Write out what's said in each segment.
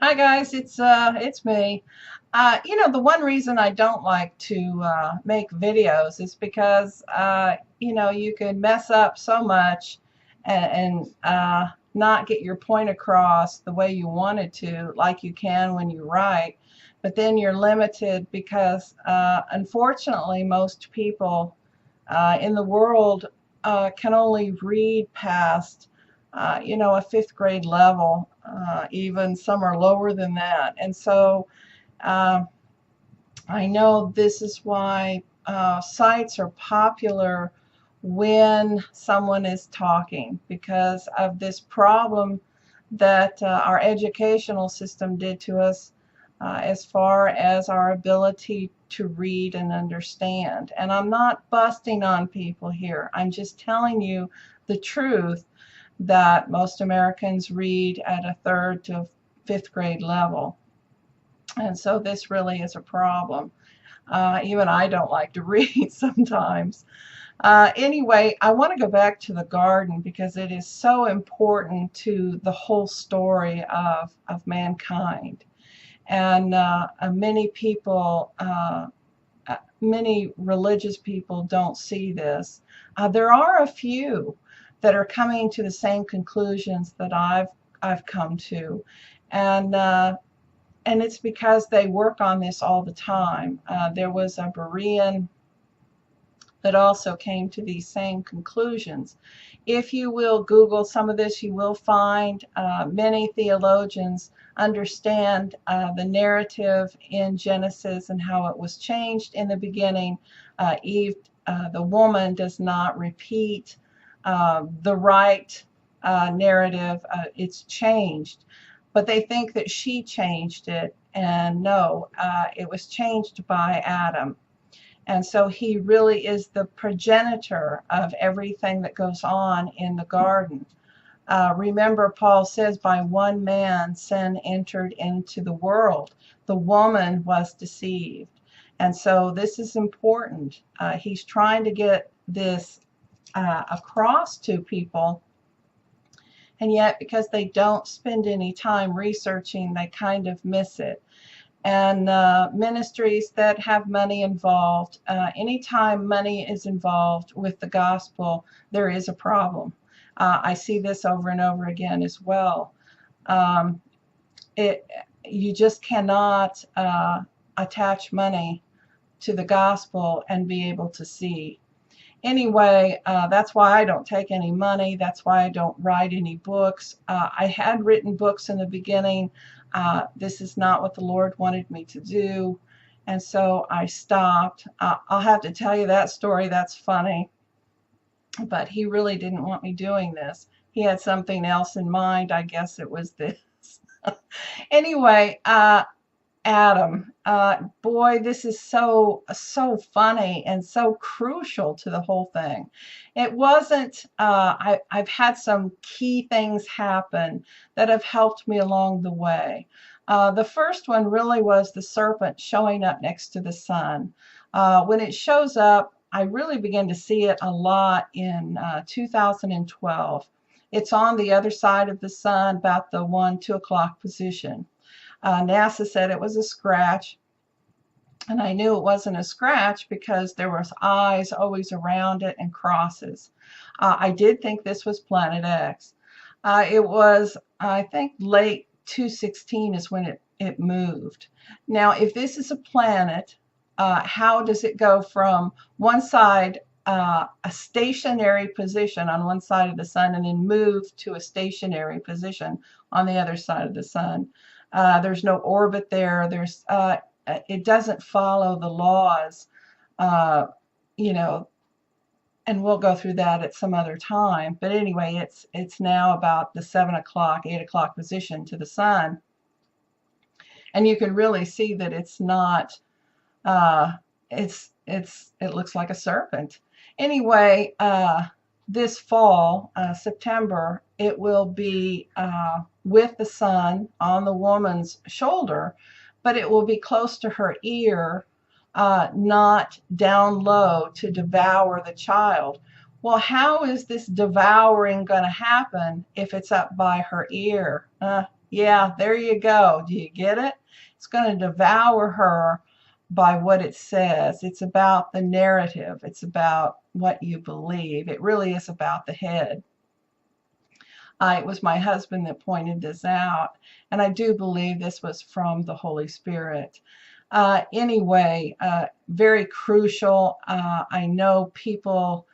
Hi guys, it's me. The one reason I don't like to make videos is because you can mess up so much and not get your point across the way you wanted to, like you can when you write. But then you're limited because unfortunately most people in the world can only read past a fifth grade level. Even some are lower than that. And so uh, I know this is why sites are popular when someone is talking because of this problem that our educational system did to us as far as our ability to read and understand. And I'm not busting on people here. I'm just telling you the truth that most Americans read at a third to fifth grade level. And so this really is a problem. Even I don't like to read sometimes. Anyway, I want to go back to the garden because it is so important to the whole story of mankind. And many religious people don't see this. There are a few that are coming to the same conclusions that I've come to, and uh, and it's because they work on this all the time. There was a Berean that also came to these same conclusions. If you will Google some of this, you will find many theologians understand the narrative in Genesis and how it was changed in the beginning. Eve, the woman, does not repeat the right narrative. It's changed. But they think that she changed it, and no, it was changed by Adam. And so he really is the progenitor of everything that goes on in the garden. Remember, Paul says, by one man sin entered into the world. The woman was deceived. And so this is important. He's trying to get this across to people. And yet, because they don't spend any time researching, they kind of miss it. And ministries that have money involved, anytime money is involved with the gospel, there is a problem. I see this over and over again as well. Um, it You just cannot attach money to the gospel and be able to see. Anyway, that's why I don't take any money. That's why I don't write any books. I had written books in the beginning. This is not what the Lord wanted me to do. And so I stopped. I'll have to tell you that story. That's funny. But He really didn't want me doing this. He had something else in mind. I guess it was this. Anyway, Adam. Boy, this is so funny and so crucial to the whole thing. It wasn't. I've had some key things happen that have helped me along the way. The first one really was the serpent showing up next to the sun. When it shows up, I really began to see it a lot in 2012. It's on the other side of the sun, about the 2 o'clock position. NASA said it was a scratch, and I knew it wasn't a scratch because there was eyes always around it and crosses. I did think this was Planet X. It was, I think, late 216 is when it moved. Now, if this is a planet, how does it go from one side, a stationary position on one side of the sun, and then move to a stationary position on the other side of the sun? There's no orbit there. It doesn't follow the laws, uh, you know, and we'll go through that at some other time. But anyway, it's now about the 7 o'clock, 8 o'clock position to the sun, and you can really see that it's not. Uh, it looks like a serpent. Anyway, this fall, September, it will be with the sun on the woman's shoulder, but it will be close to her ear, not down low to devour the child. Well, how is this devouring going to happen if it's up by her ear? Yeah, there you go. Do you get it? It's going to devour her by what it says. It's about the narrative. It's about what you believe. It really is about the head. It was my husband that pointed this out, and I do believe this was from the Holy Spirit. Anyway, very crucial. I know people,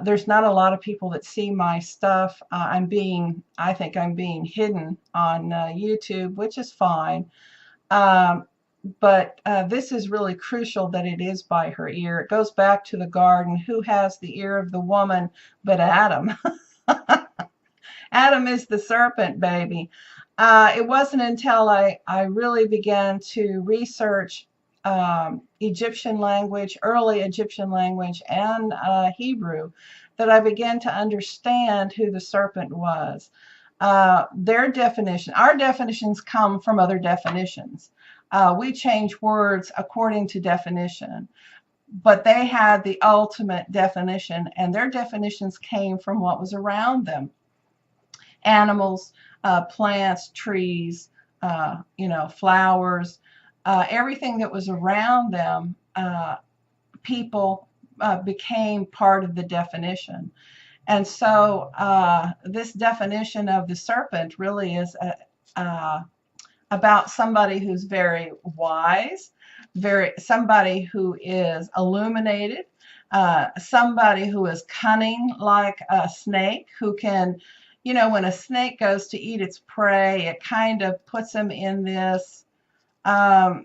there's not a lot of people that see my stuff. I think I'm being hidden on YouTube, which is fine. Um, but this is really crucial that it is by her ear. It goes back to the garden. Who has the ear of the woman but Adam? Adam is the serpent, baby. It wasn't until I really began to research Egyptian language, early Egyptian language, and Hebrew, that I began to understand who the serpent was. Their definition, our definitions come from other definitions. We change words according to definition, but they had the ultimate definition, and their definitions came from what was around them. Animals, plants, trees, flowers, everything that was around them, people became part of the definition. And so this definition of the serpent really is about somebody who's very wise, somebody who is illuminated, somebody who is cunning like a snake, who can, when a snake goes to eat its prey, it kind of puts them in this, a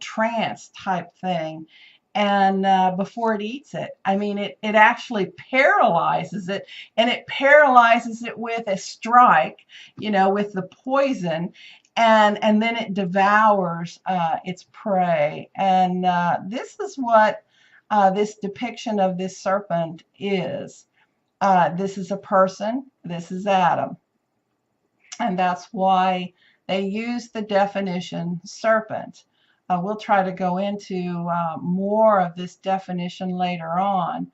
trance type thing. And before it eats it, I mean, it actually paralyzes it, and it paralyzes it with a strike, with the poison, and then it devours its prey. And this is what this depiction of this serpent is. This is a person. This is Adam. And that's why they use the definition serpent. We'll try to go into more of this definition later on.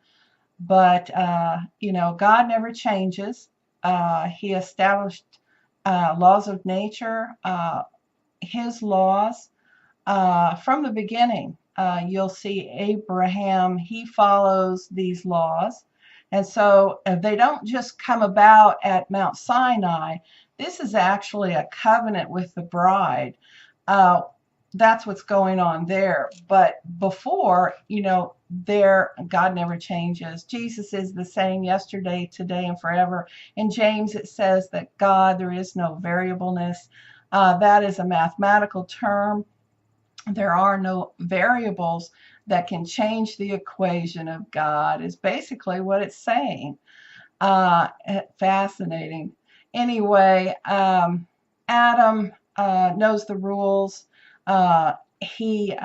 But, God never changes. He established laws of nature, his laws from the beginning. You'll see Abraham, he follows these laws. And so they don't just come about at Mount Sinai. This is actually a covenant with the bride. That's what's going on there. But before, God never changes. Jesus is the same yesterday, today, and forever. In James, it says that God, there is no variableness. That is a mathematical term. There are no variables that can change the equation of God, is basically what it's saying. Fascinating. Anyway, Adam knows the rules. He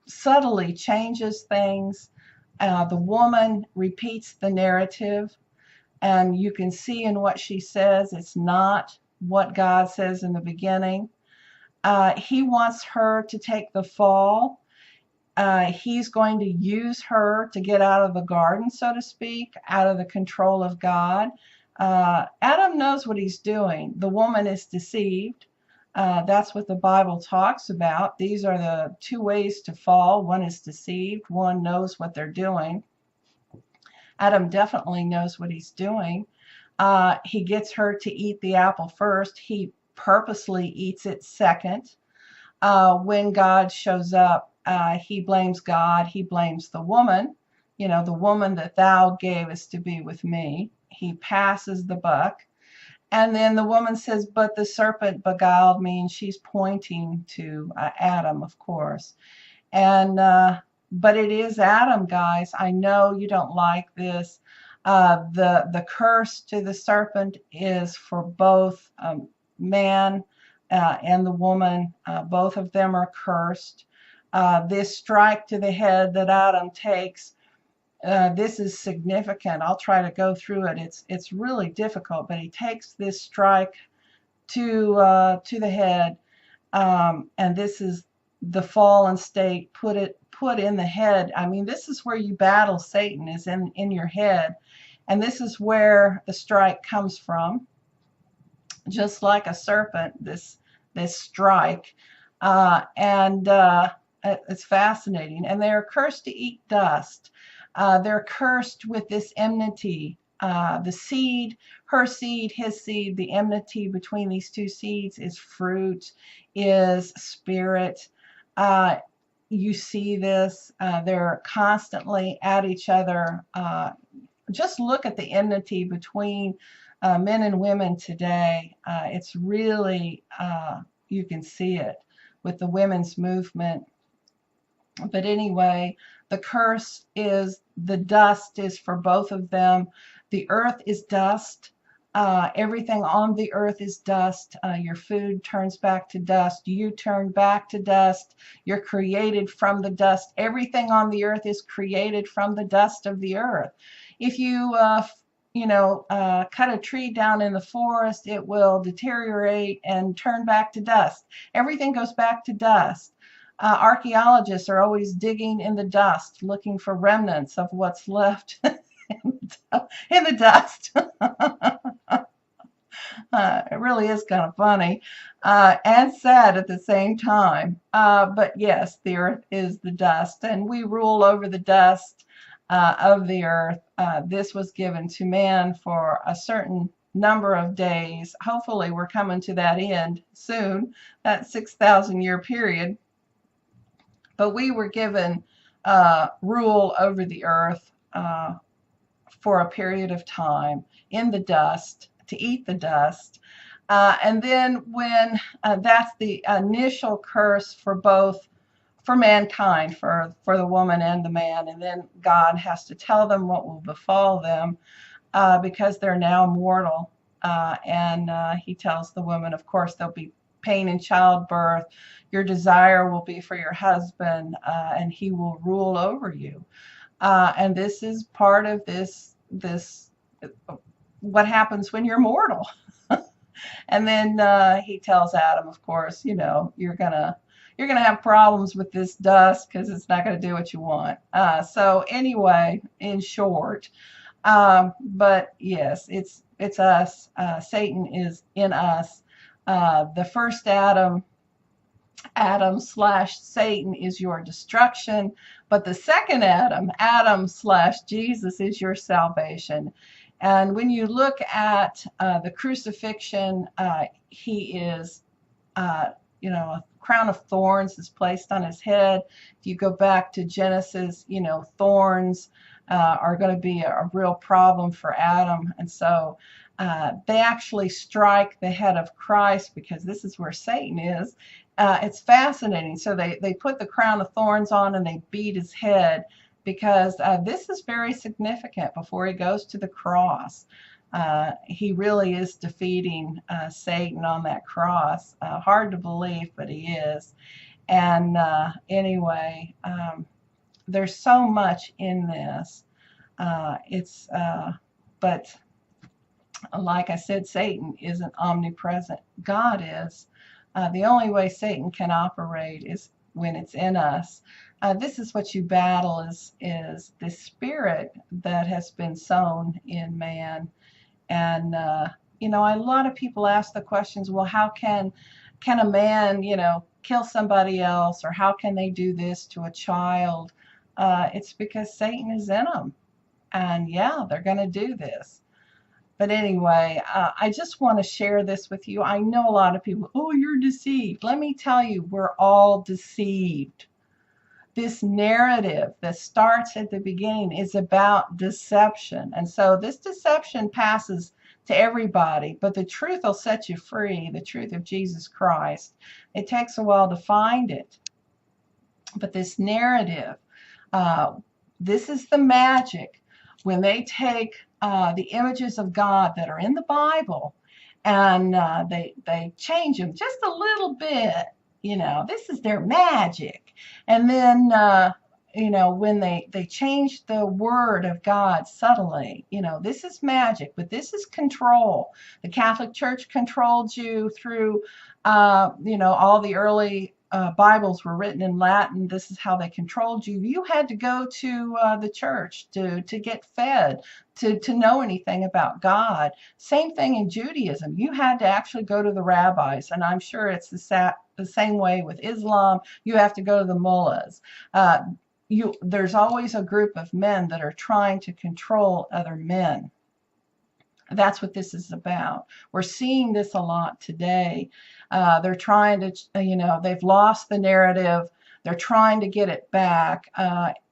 subtly changes things. The woman repeats the narrative, and you can see in what she says, it's not what God says in the beginning. He wants her to take the fall. He's going to use her to get out of the garden, so to speak, out of the control of God. Adam knows what he's doing. The woman is deceived. That's what the Bible talks about. These are the two ways to fall. One is deceived. One knows what they're doing. Adam definitely knows what he's doing. He gets her to eat the apple first. He purposely eats it second. When God shows up, he blames God. He blames the woman. The woman that thou gavest to be with me. He passes the buck. And then the woman says, but the serpent beguiled me, and she's pointing to Adam, of course. And but it is Adam, guys. I know you don't like this. The curse to the serpent is for both man and the woman. Both of them are cursed. This strike to the head that Adam takes, this is significant. I'll try to go through it. It's really difficult, but he takes this strike to the head, and this is the fallen state. Put in the head. I mean, this is where you battle Satan, is in your head, and this is where the strike comes from. just like a serpent, this strike, and it's fascinating. And they are cursed to eat dust. They're cursed with this enmity. The seed, her seed, his seed, the enmity between these two seeds is fruit, is spirit. You see this. They're constantly at each other. Just look at the enmity between men and women today. It's really, you can see it with the women's movement. But anyway, the curse is the dust is for both of them. The earth is dust. Everything on the earth is dust. Your food turns back to dust. You turn back to dust. You're created from the dust. Everything on the earth is created from the dust of the earth. If you, cut a tree down in the forest, it will deteriorate and turn back to dust. Everything goes back to dust. Archaeologists are always digging in the dust, looking for remnants of what's left in the dust. It really is kind of funny and sad at the same time. But yes, the earth is the dust, and we rule over the dust of the earth. This was given to man for a certain number of days. Hopefully, we're coming to that end soon, that 6,000-year period. But we were given rule over the earth for a period of time in the dust, to eat the dust. And then when that's the initial curse for both, for mankind, for the woman and the man. And then God has to tell them what will befall them because they're now mortal. And he tells the woman, of course, there'll be pain in childbirth. Your desire will be for your husband, and he will rule over you. And this is part of this what happens when you're mortal. And then he tells Adam, of course, you're gonna have problems with this dust because it's not going to do what you want. So anyway, in short, but yes, it's us. Satan is in us. The first Adam / Satan is your destruction, but the second Adam / Jesus is your salvation. And when you look at the crucifixion, he is, a crown of thorns is placed on his head. If you go back to Genesis, thorns are going to be a real problem for Adam. And so they actually strike the head of Christ because this is where Satan is. It's fascinating. So they put the crown of thorns on and they beat his head because this is very significant before he goes to the cross. He really is defeating Satan on that cross. Hard to believe, but he is. And anyway, there's so much in this. But like I said, Satan isn't omnipresent. God is. The only way Satan can operate is when it's in us. This is what you battle is the spirit that has been sown in man. And a lot of people ask the questions, well, how can a man kill somebody else, or how can they do this to a child? It's because Satan is in them, and yeah, they're going to do this. But anyway, I just want to share this with you. I know a lot of people, oh, you're deceived. Let me tell you, we're all deceived. This narrative that starts at the beginning is about deception. And so this deception passes to everybody, but the truth will set you free, the truth of Jesus Christ. It takes a while to find it. But this narrative, this is the magic. When they take the images of God that are in the Bible and they change them just a little bit, this is their magic. And then when they changed the word of God subtly, this is magic, but this is control. The Catholic Church controlled you through, all the early Bibles were written in Latin. This is how they controlled you. You had to go to the church to get fed, to know anything about God. Same thing in Judaism. You had to actually go to the rabbis, and I'm sure it's the same way with Islam. You have to go to the mullahs. There's always a group of men that are trying to control other men. That's what this is about. We're seeing this a lot today. They're trying to, they've lost the narrative. They're trying to get it back.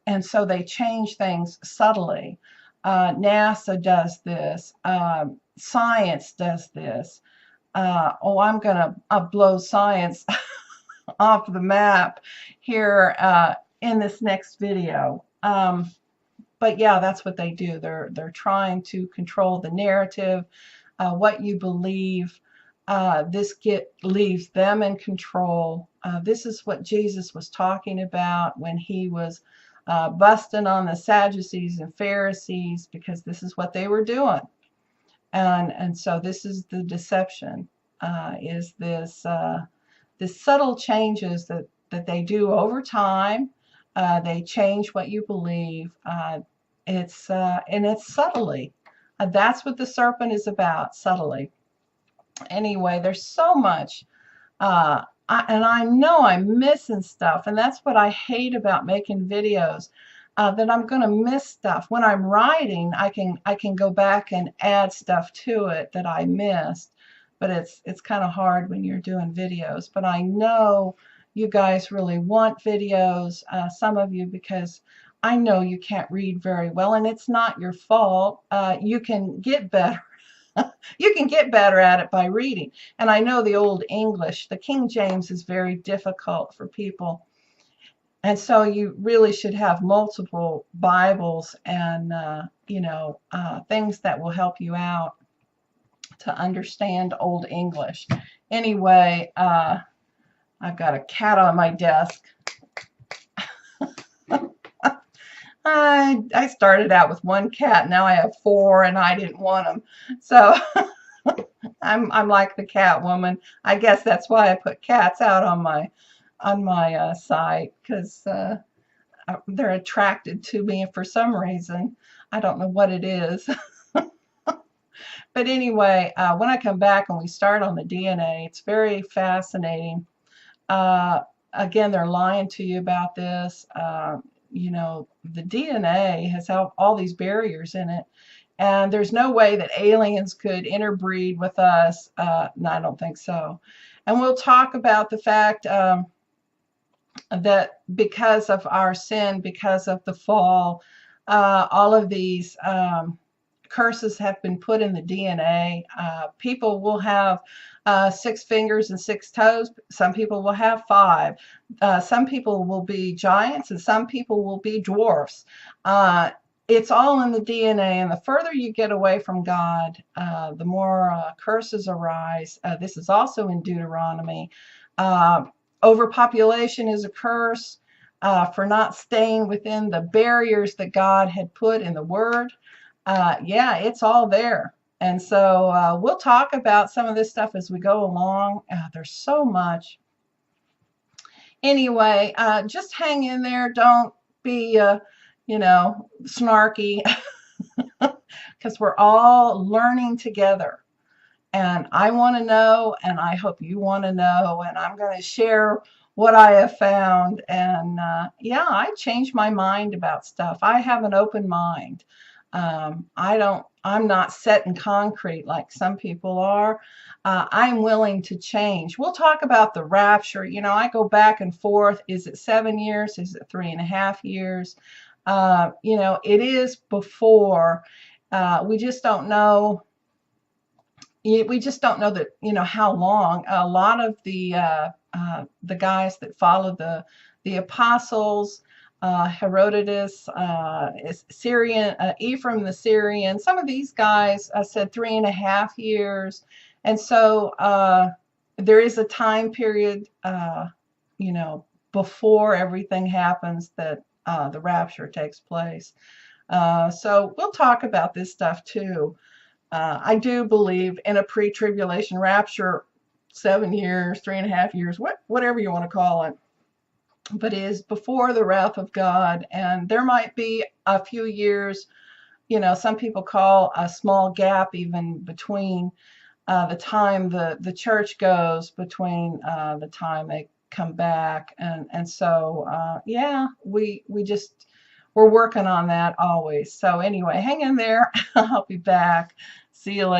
And so they change things subtly. NASA does this. Science does this. I'm going to blow science off the map here in this next video. But yeah, that's what they do. They're trying to control the narrative, what you believe. This leaves them in control. This is what Jesus was talking about when he was busting on the Sadducees and Pharisees, because this is what they were doing. And so this is the deception, is this subtle changes that they do over time. They change what you believe. And it's subtly. That's what the serpent is about, subtly. Anyway, there's so much. And I know I'm missing stuff, and that's what I hate about making videos, that I'm going to miss stuff. When I'm writing, I can go back and add stuff to it that I missed, but it's kind of hard when you're doing videos. But I know you guys really want videos, some of you, because I know you can't read very well, and it's not your fault. You can get better. You can get better at it by reading. And I know the Old English, the King James, is very difficult for people. And so you really should have multiple Bibles and, things that will help you out to understand Old English. Anyway, I've got a cat on my desk. I started out with one cat. Now I have 4, and I didn't want them. So I'm like the cat woman. I guess that's why I put cats out on my site, because they're attracted to me for some reason. I don't know what it is. But anyway, when I come back and we start on the DNA, it's very fascinating. Again, they're lying to you about this. The DNA has all these barriers in it, and there's no way that aliens could interbreed with us. No, I don't think so. And we'll talk about the fact that because of our sin, because of the fall, all of these curses have been put in the DNA. People will have 6 fingers and 6 toes. Some people will have 5. Some people will be giants, and some people will be dwarfs. It's all in the DNA, and the further you get away from God, the more curses arise. This is also in Deuteronomy. Overpopulation is a curse for not staying within the barriers that God had put in the Word. Yeah, it's all there. And so we'll talk about some of this stuff as we go along. There's so much. Anyway, just hang in there. Don't be, snarky, because we're all learning together. And I want to know, and I hope you want to know, and I'm going to share what I have found. And yeah, I change my mind about stuff. I have an open mind. I'm not set in concrete like some people are. I'm willing to change. We'll talk about the rapture. I go back and forth. Is it 7 years? Is it 3.5 years? It is before. We just don't know. We just don't know that, how long. A lot of the guys that followed the apostles, Herodotus, Syrian, Ephraim the Syrian, some of these guys said 3.5 years. And so there is a time period, before everything happens, that the rapture takes place. So we'll talk about this stuff too. I do believe in a pre-tribulation rapture, 7 years, 3.5 years, whatever you want to call it, but is before the wrath of God. And there might be a few years, some people call a small gap even between the time the church goes, between the time they come back. And so, yeah, we're working on that always. So anyway, hang in there. I'll be back. See you later.